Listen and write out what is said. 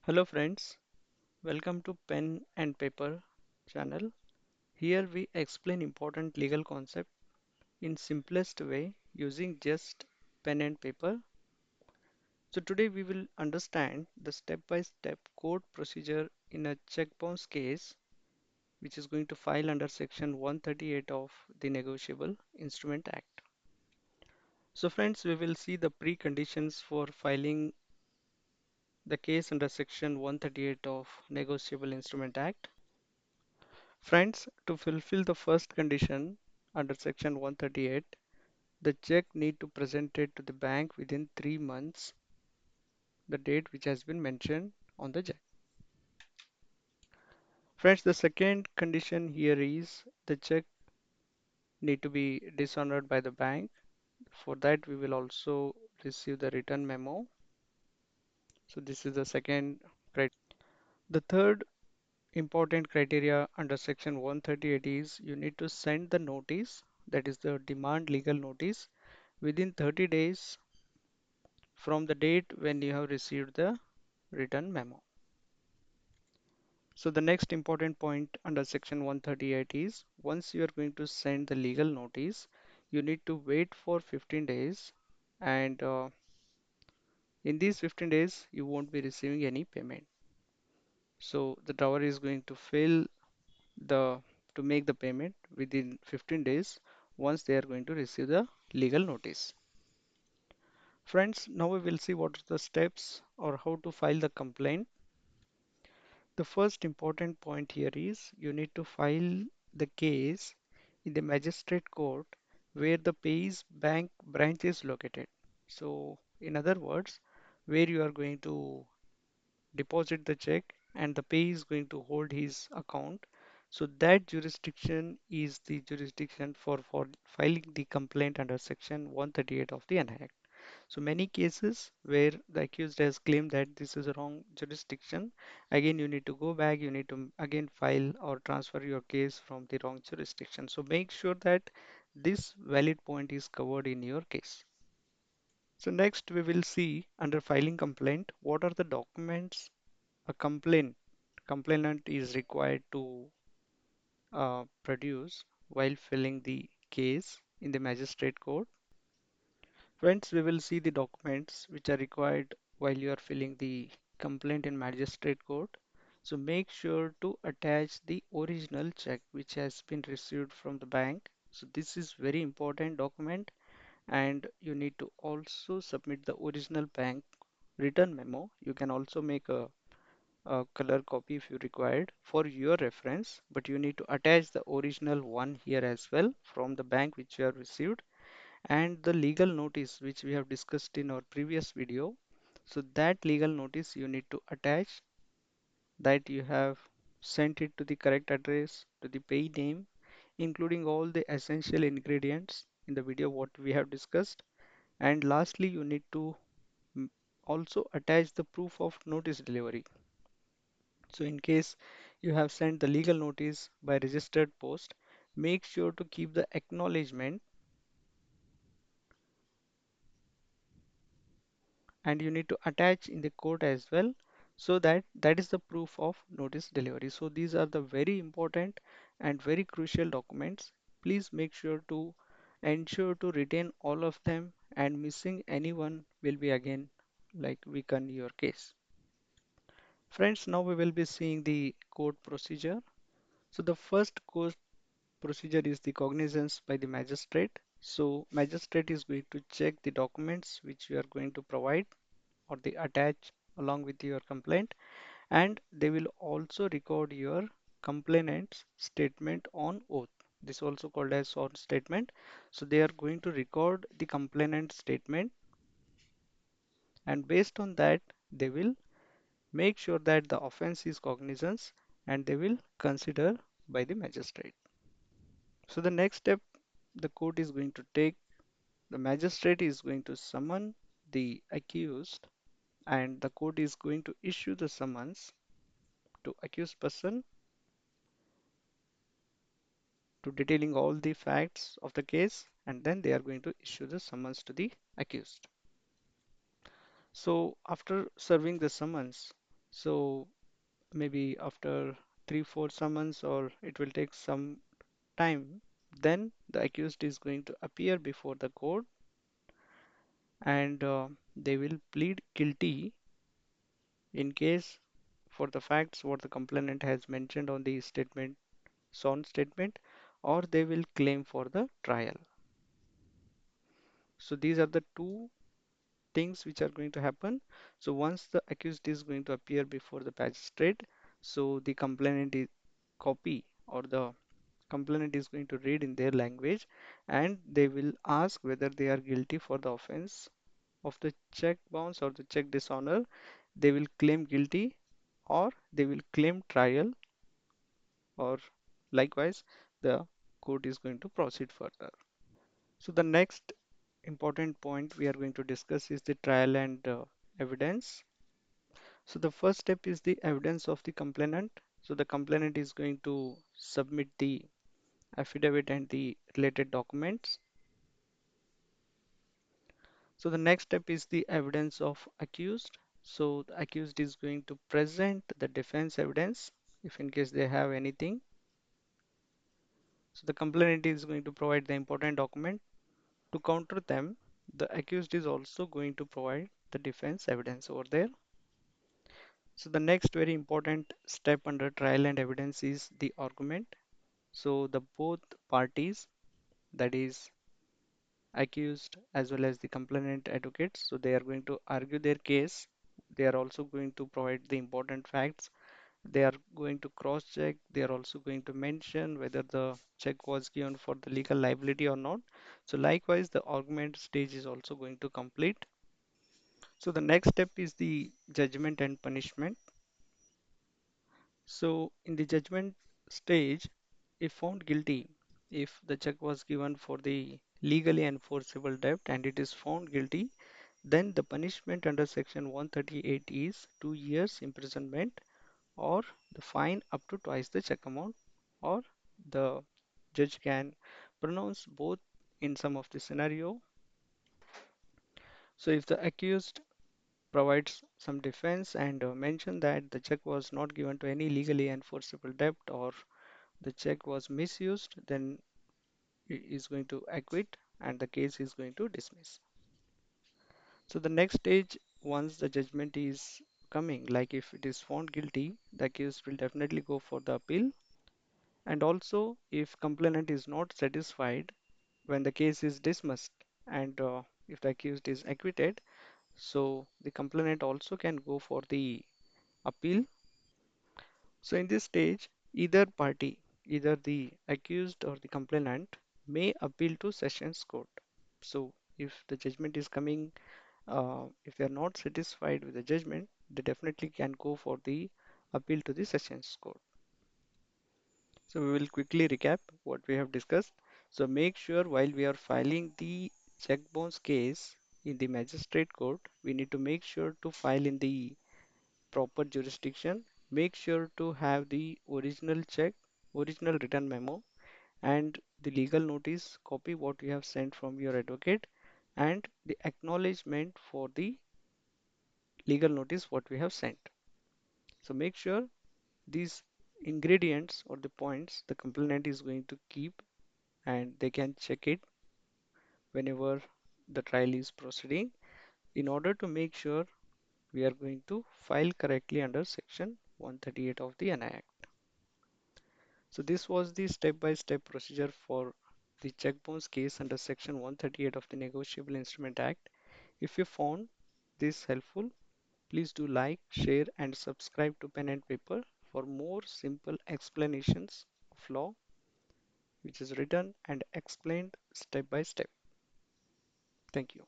Hello friends, welcome to Pen and Paper channel. Here we explain important legal concept in simplest way using just pen and paper. So today we will understand the step-by-step court procedure in a check bounce case which is going to file under section 138 of the Negotiable Instrument Act. So friends, we will see the preconditions for filing the case under section 138 of Negotiable Instrument Act. Friends, to fulfill the first condition under section 138, the check need to present it to the bank within 3 months, the date which has been mentioned on the check. Friends, the second condition here is the check need to be dishonored by the bank. For that, we will also receive the return memo. So this is the second criteria. The third important criteria under section 138 is you need to send the notice, that is the demand legal notice, within 30 days from the date when you have received the return memo. So the next important point under section 138 is once you are going to send the legal notice, you need to wait for 15 days, and in these 15 days you won't be receiving any payment. So the drawer is going to fail the to make the payment within 15 days once they are going to receive the legal notice. Friends, now we will see what are the steps or how to file the complaint. The first important point here is you need to file the case in the magistrate court where the payee's bank branch is located. So, in other words, where you are going to deposit the check and the payee is going to hold his account. So, that jurisdiction is the jurisdiction for filing the complaint under section 138 of the NI Act. So many cases where the accused has claimed that this is a wrong jurisdiction, again you need to go back, you need to again file or transfer your case from the wrong jurisdiction. So make sure that this valid point is covered in your case. So next we will see under filing complaint, what are the documents a complainant is required to produce while filing the case in the magistrate court. Friends, we will see the documents which are required while you are filling the complaint in magistrate court. So make sure to attach the original check which has been received from the bank. So this is very important document, and you need to also submit the original bank return memo. You can also make a color copy if you required for your reference, but you need to attach the original one here as well from the bank which you have received, and the legal notice which we have discussed in our previous video. So that legal notice you need to attach, that you have sent it to the correct address, to the pay name, including all the essential ingredients in the video what we have discussed. And lastly, you need to mm, also attach the proof of notice delivery. So in case you have sent the legal notice by registered post, make sure to keep the acknowledgement, and you need to attach in the court as well, so that that is the proof of notice delivery. So these are the very important and very crucial documents. Please make sure to ensure to retain all of them, and missing anyone will be again like weaken your case. Friends, now we will be seeing the court procedure. So the first court procedure is the cognizance by the magistrate. So magistrate is going to check the documents which you are going to provide or they attach along with your complaint, and they will also record your complainant's statement on oath. This is also called as sworn statement. So they are going to record the complainant statement, and based on that they will make sure that the offense is cognizance, and they will consider by the magistrate. So the next step the court is going to take, the magistrate is going to summon the accused, and the court is going to issue the summons to accused person to detailing all the facts of the case, and then they are going to issue the summons to the accused. So after serving the summons, So maybe after 3, 4 summons, or it will take some time, then the accused is going to appear before the court, and they will plead guilty in case for the facts what the complainant has mentioned on the statement, sworn statement, or they will claim for the trial. So these are the two things which are going to happen. So once the accused is going to appear before the magistrate, so the complainant is copy, or the complainant is going to read in their language, and they will ask whether they are guilty for the offense of the check bounce or the check dishonor. They will claim guilty, or they will claim trial, or likewise the court is going to proceed further. So the next important point we are going to discuss is the trial and evidence. So the first step is the evidence of the complainant. So the complainant is going to submit the affidavit and the related documents. So the next step is the evidence of accused. So the accused is going to present the defense evidence if in case they have anything. So the complainant is going to provide the important document. To counter them, the accused is also going to provide the defense evidence over there. So the next very important step under trial and evidence is the argument. So the both parties, that is accused as well as the complainant advocates, so they are going to argue their case. They are also going to provide the important facts. They are going to cross check. They are also going to mention whether the check was given for the legal liability or not. So likewise, the argument stage is also going to complete. So the next step is the judgment and punishment. So in the judgment stage, if found guilty, if the check was given for the legally enforceable debt and it is found guilty, then the punishment under section 138 is 2 years imprisonment, or the fine up to twice the check amount, or the judge can pronounce both in some of the scenario. So if the accused provides some defense and mention that the check was not given to any legally enforceable debt, or the check was misused, then he is going to acquit and the case is going to dismiss. So the next stage, once the judgment is coming, like if it is found guilty, the accused will definitely go for the appeal. And also, if complainant is not satisfied when the case is dismissed, and if the accused is acquitted, so the complainant also can go for the appeal. So in this stage, either party, either the accused or the complainant, may appeal to sessions court. So if the judgment is coming, if they are not satisfied with the judgment, they definitely can go for the appeal to the sessions court. So we will quickly recap what we have discussed. So make sure while we are filing the check bounce case in the magistrate court, we need to make sure to file in the proper jurisdiction. Make sure to have the original check, original written memo, and the legal notice copy what you have sent from your advocate, and the acknowledgement for the legal notice what we have sent. So make sure these ingredients or the points the complainant is going to keep, and they can check it whenever the trial is proceeding, in order to make sure we are going to file correctly under section 138 of the NI Act. So this was the step-by-step procedure for the check bounce case under section 138 of the Negotiable Instrument Act. If you found this helpful, please do like, share and subscribe to Pen and Paper for more simple explanations of law which is written and explained step by step. Thank you.